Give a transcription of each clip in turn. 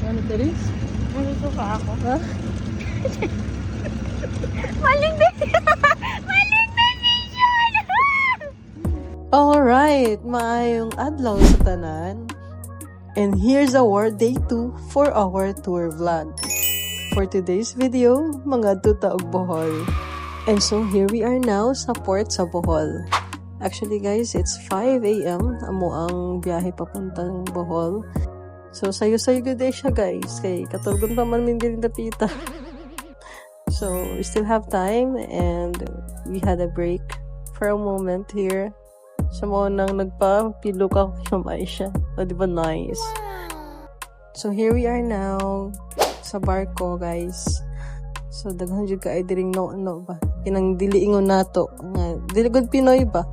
Ano, Teres? Nasusuka ako. Ha? Maling decision! Alright, maayong adlaw sa tanan. And here's our day 2 for our tour vlog. For today's video, mga tuta og Bohol. And so here we are now sa port sa Bohol. Actually guys, it's 5 a.m. Amo ang biyahe papuntang Bohol. So sayo-sayo good day siya guys. Kay katulgon pa man min diri dapita. So we still have time and we had a break for a moment here. Sa mga nang nagpa-pillow ka kumay siya. O diba nice? So here we are now sa barko guys. So daghan jud ka ay diring no ba. Kinang diliingon nato nga dili gud Pinoy ba.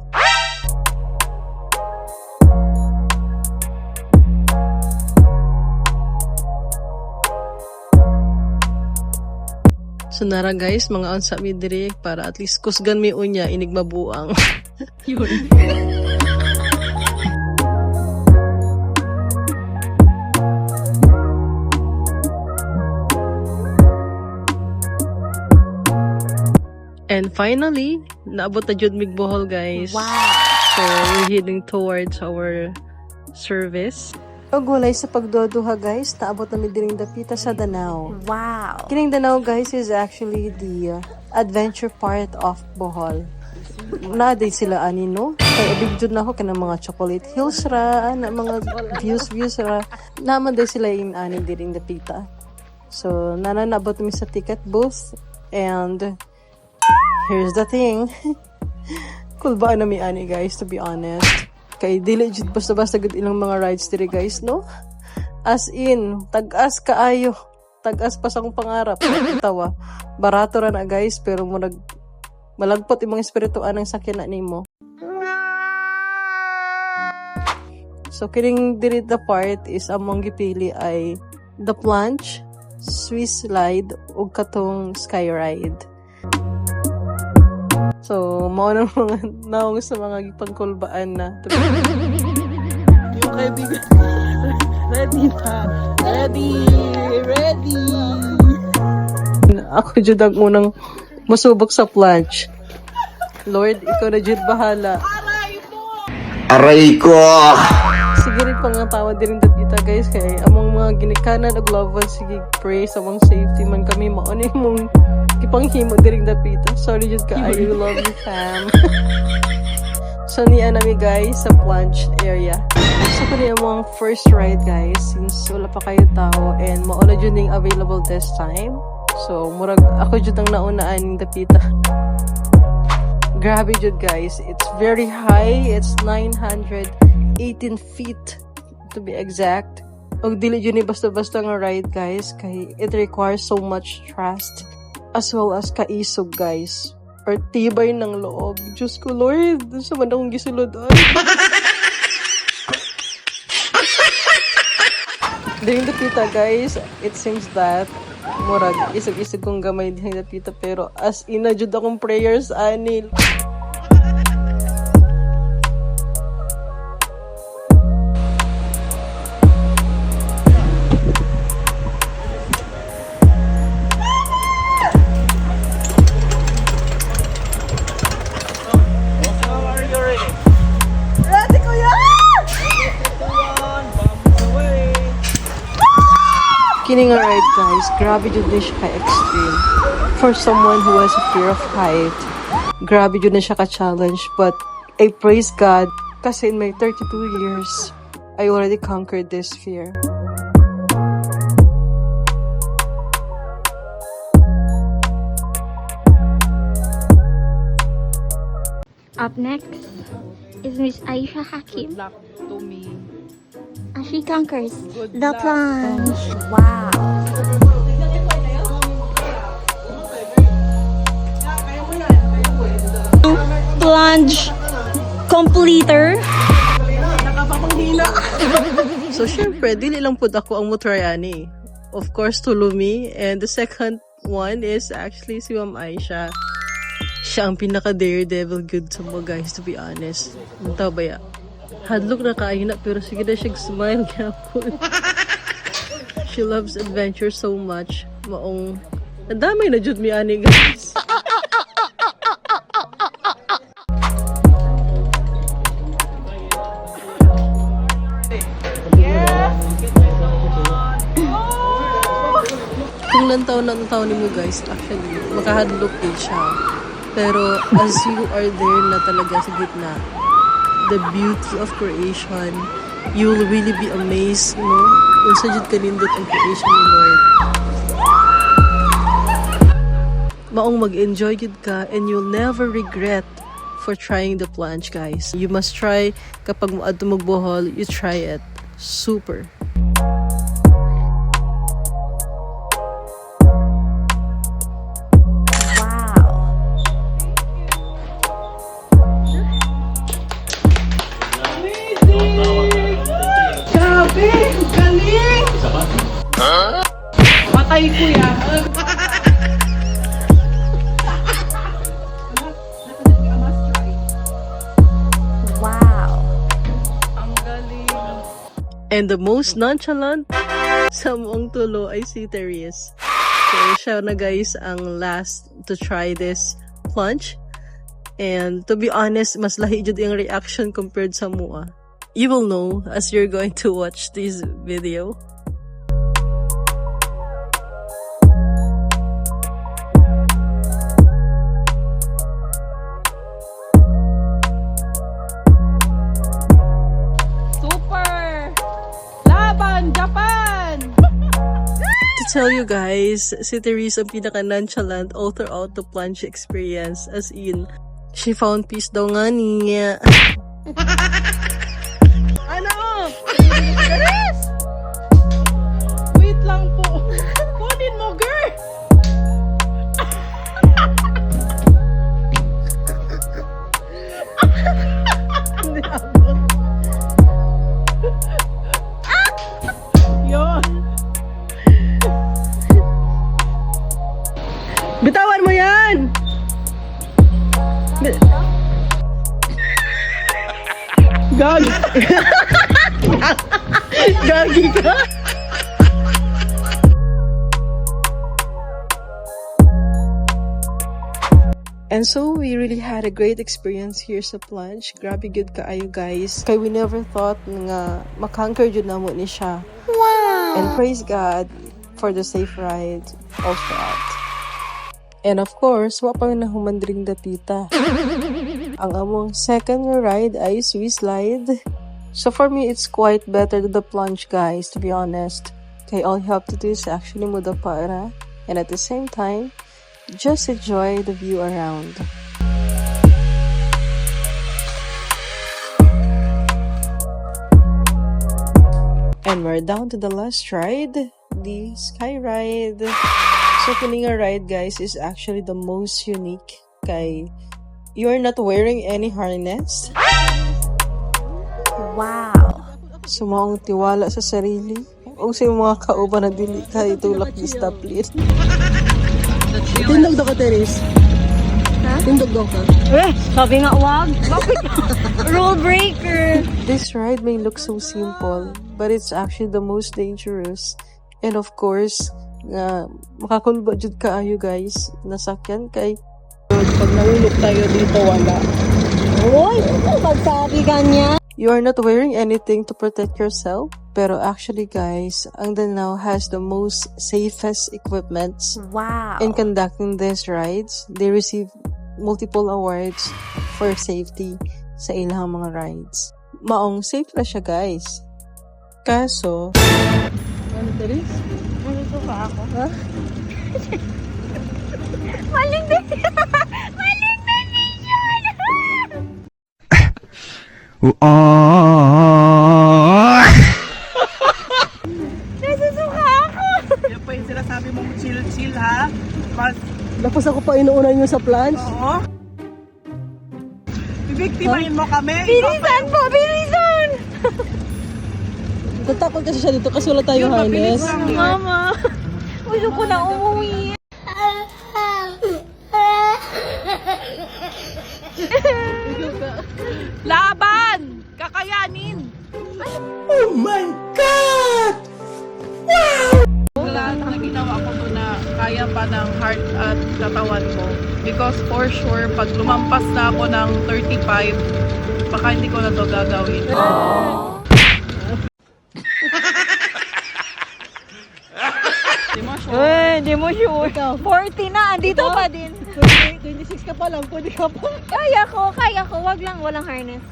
So nara guys, mga unsa mi diri para at least kusgan mi unya inig mabuang. Yun. And finally, naabot na jud mig Bohol guys. Wow! So we're heading towards our service. Og walay sa pagduduha guys, naabot na mi diring dapita sa Danao. Wow! Kining Danao guys is actually the adventure part of Bohol. Naaday sila ani no? Kaya abigdud na ako kanang mga chocolate hills ra, na mga views ra. Naman day sila in ani diring dapita. So nananabot mi sa ticket booth and here's the thing. Cool ba na mi ani guys, to be honest. Kay dili jud basta-basta gud ilang mga rides diri guys, no? As in, tag-as kaayo. Tag-as pa sa akong pangarap. Tawa. Barato ra na guys, pero mo malagpot imong espirituan ang sakyan na nimo. So kining diri the part is among gipili ay the plunge, Swiss slide ug katong sky ride. So, mao na mga naong sa mga gipangkulbaan na. Yung kaibigan. Ready na. Ready. Ako jud ang unang masubok sa plunge. Lord, ikaw na jud bahala. Aray ko! Sige rin pangatawad din dapita guys. Kaya among mga ginikanan og loved ones, sige pray sa mong safety man kami. Maunay mong ipanghimo diring dapita. Sorry jud ka, I love you fam. So niya nami guys sa plunge area. So kani among first ride guys since wala pa kayo tao and mauna jud ning available this time. So murag ako jud ang naunaan ning dapita. Grabe jud guys. It's very high. It's 918 feet to be exact. Og dili jud ni basta-basta nga ride guys kay it requires so much trust as well as kaisog guys. Or tibay ng loob. Diyos ko Lord, sa man akong gisulod. During the pita guys, it seems that murag isog-isog kong gamay din the pita pero as ina jud akong prayers anil. Kining nga ride guys, grabe jud na siya ka-extreme. For someone who has a fear of height, grabe jud na siya ka-challenge. But I praise God kasi in my 32 years, I already conquered this fear. Up next is Miss Aisha Hakim. Good luck to me. As she conquers Good the luck. plunge. Wow! Plunge completer. So syempre, dili lang pud ako ang mutry ani. Of course, Tulumi. And the second one is actually si Ma'am Aisha. Siya ang pinaka-daredevil good sa mga guys, to be honest. Muntaw ba ya? Hadlok na kaayo na, pero sige na siya smile gyapon. she loves adventure so much. Maong, nadamay na jud mi ani guys. Kung lantaw ni mo guys, actually, makahadlok din siya. Pero as you are there na talaga sa gitna, the beauty of creation, you will really be amazed, no? Kung sa jud kanindot ang creation ni Lord. Maong mag-enjoy jud ka and you'll never regret for trying the plunge, guys. You must try kapag moadto mo Bohol, you try it. Super. Grabe! Galing! Patay ko yan. Wow. Ang galing. And the most nonchalant sa muong tulo ay si Therese. So, siya na guys ang last to try this plunge. And to be honest, mas lahi jud yung reaction compared sa mua. You will know as you're going to watch this video. Super! Laban, Japan! To tell you guys, si Therese ang pinaka-nonchalant all throughout the plunge experience. As in, she found peace daw nga niya. Ano? Gares! Wait lang po. Kunin mo, girl! Hindi abot. Yun. Bitawan mo yan! Gagi! Gagi ka! And so, we really had a great experience here sa plunge. Grabe good kaayo guys. Kaya we never thought nga makanker jud na mo ni siya. Wow! And praise God for the safe ride all throughout. And of course, wa pa na humandring dapita. Ang among second ride ay Swiss slide. So for me, it's quite better than the plunge, guys, to be honest. Kaya all you have to do is actually mudapara. And at the same time, just enjoy the view around. And we're down to the last ride, the sky ride. So kining ride guys is actually the most unique kay you're not wearing any harness. Wow. So maong tiwala sa sarili. O sa mga kauban na dili ka itulak ni stoplit. Tindog daw ka, Therese. Ha? Tindog daw ka. Sabi nga, wag. Bakit? Rule breaker. This ride may look so simple, but it's actually the most dangerous. And of course, makakulba jud kaayo guys, nasakyan kay pag nahulog tayo dito wala. Uy, magsabi ka niya. You are not wearing anything to protect yourself, pero actually guys, ang Danao has the most safest equipments. Wow. In conducting these rides. They receive multiple awards for safety sa ilang mga rides. Maong safe na siya guys. Kaso, ano Therese? Nandito pa ako. Ha? Maling decision! Maling decision! Nasusuka ako! Yan pa yung sinasabi mong chill-chill, ha? Tapos ako pa inuuna nyo sa plunge. Oo. Bibiktimahin mo kami. Bilisan po! Bilisan! Tatakot kasi siya dito kasi wala tayong harness. Mama! Gusto ko na umuwi. Laban! Kakayanin! Oh my God! Wow! ginawa ko to na kaya pa ng heart at katawan ko. Because for sure, pag lumampas na ako ng 35, baka hindi ko na to gagawin. Di mo sure. Di mo sure. 40 na, andito pa din. 26 ka pa lang, pwede ka pa. Kaya ko. Wag lang, walang harness.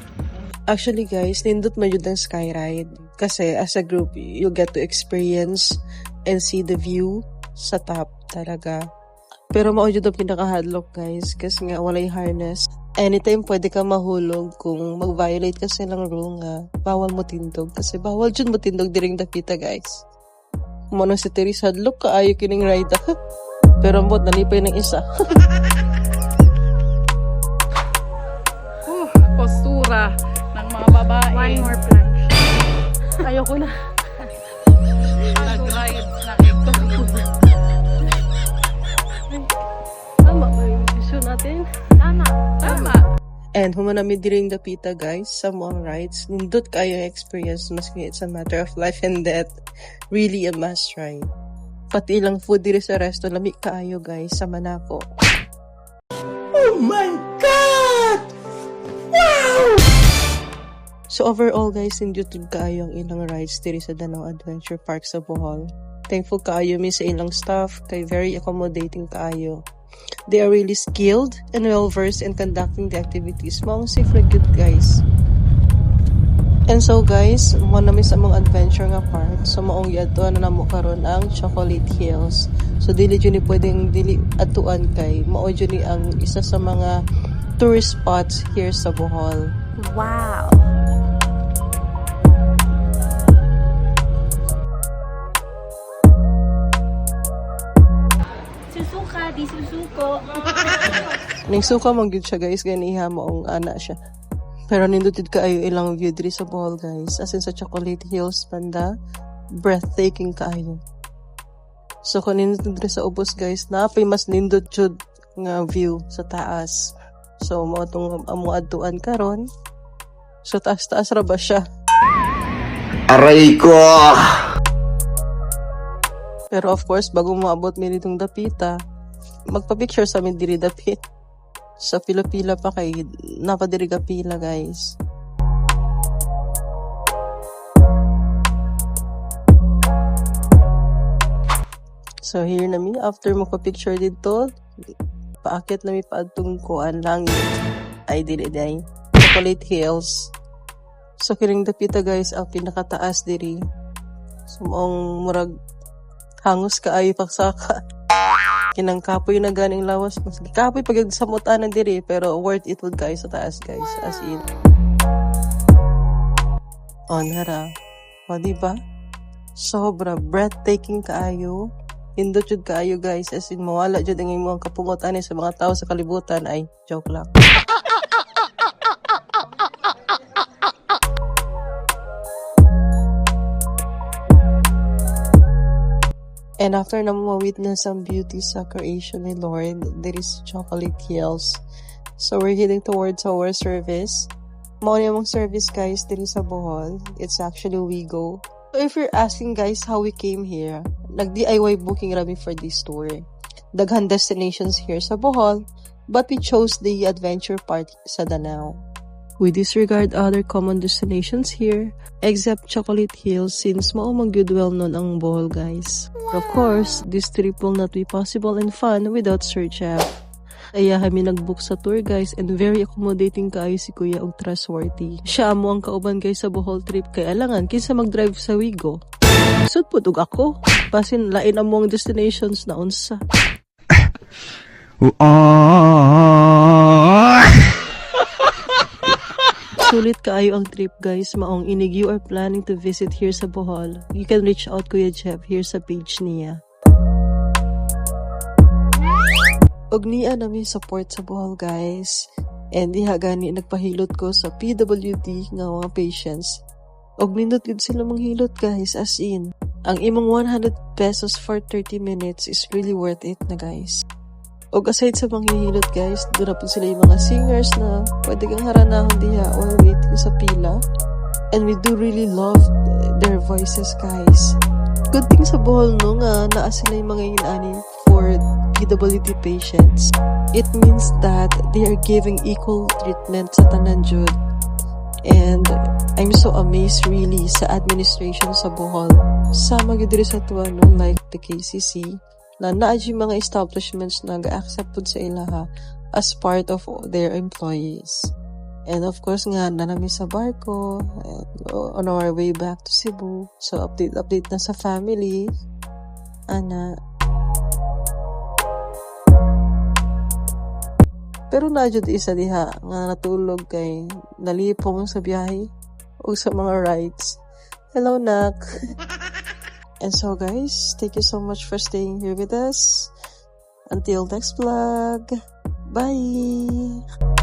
Actually guys, nindot man yun ang skyride. Kasi as a group, you get to experience and see the view sa top talaga. Pero mao yun ang pinaka-hadlock guys, kasi nga walay harness. Anytime pwede ka mahulog kung mag-violate ka silang rule nga bawal mo tindog. Kasi bawal dyan mo tindog diring dapita guys. Mano si Teresa hadlock ka ayo kining ride. Pero ambot nalipay ng isa. Postura ng mga babae. One more plunge. Ayoko na. Nag-ride na ito. Tama ba yung issue natin? Tama. And humanami diring dapita guys sa mga rides. Nindot kayo experience maski it's a matter of life and death. Really a must try. Pati ilang food diri sa resto lami kaayo guys sa Manako. Oh my God! Wow! So overall guys, nindot kaayo ang ilang rides diri sa Danau Adventure Park sa Bohol. Thankful kaayo mi sa ilang staff kay very accommodating kaayo. They are really skilled and well-versed in conducting the activities. Maong safe na good guys. And so guys, mo na mi sa mga adventure nga park. So maong yato na namo karon ang Chocolate Hills. So dili jud ni pwedeng dili atuan kay mao jud ni ang isa sa mga tourist spots here sa Bohol. Wow. Susuka, di susuko. Ning suka man gyud siya guys, ganiha maong ana siya. Pero nindutid kaayo ilang view diri sa Bohol guys. As in sa Chocolate Hills banda, breathtaking kaayo. So kung nindutid diri sa ubos guys, napay mas nindot jud nga view sa taas. So mao tong amo adtuan karon. So taas-taas ra ba siya? Aray ko! Pero of course, bago maabot mi ditong dapita, magpa-picture sa amin diri dapit. Sa pila-pila pa kay napadiri ka pila guys. So here na mi, after magpa-picture dito, paakit na mi paadtong kuan langit. Ay dili day. Chocolate Hills. So kining dapita guys, ang pinakataas diri. So maong murag hangos ka ay pagsaka. Kinang kapoy na ganing lawas. Mas kapoy pag samutanan diri, pero worth it would guys sa taas guys. As in. O nara. O diba? Sobra breathtaking kaayo. Indot jud kaayo guys. As in mawala jud ang imong kapungot ani sa mga tao sa kalibutan. Ay, joke lang. And after na ma-witness ang beauty sa creation ni Lord, there is Chocolate Hills. So we're heading towards our service. Mao ni among service guys diri sa Bohol. It's actually Wigo. So if you're asking guys how we came here, nag-DIY booking rami for this tour. Daghan destinations here sa Bohol, but we chose the adventure part sa Danau. We disregard other common destinations here, except Chocolate Hills since maumang good well known ang Bohol guys. Of course, this trip will not be possible and fun without Sir Jeff. Kaya kami nag-book sa tour guys and very accommodating kaayo si Kuya og trustworthy. Siya amo ang kauban guys sa Bohol trip kaya alangan kinsa mag-drive sa Wigo. Sud pud og ako. Basin lain amo ang destinations na unsa. Sulit kaayo ang trip guys, maong inig you are planning to visit here sa Bohol. You can reach out Kuya Jeff here sa page niya. Og niya nami support sa Bohol guys. And diha gani nagpahilot ko sa PWD nga mga patients. Og nindot gid sila manghilot guys, as in. Ang imong 100 pesos for 30 minutes is really worth it na guys. Og aside sa manghihilot guys, doon na po sila yung mga singers na pwede kang haranahon diha while waiting sa pila. And we do really love their voices guys. good thing sa Bohol no nga naa sila yung mga inani for PWD patients. It means that they are giving equal treatment sa tanan jud. And I'm so amazed really sa administration sa Bohol. Sama gyud diri sa tuwa no, like the KCC na naa gyud mga establishments na ga-accept pud sa ilaha as part of their employees. And of course nga na namin sa barko and on our way back to Cebu. So update na sa family. Ana. Pero na jud isa diha nga natulog kay nalipong sa biyahe o sa mga rides. Hello, Nak. And so guys, thank you so much for staying here with us. Until next vlog. Bye!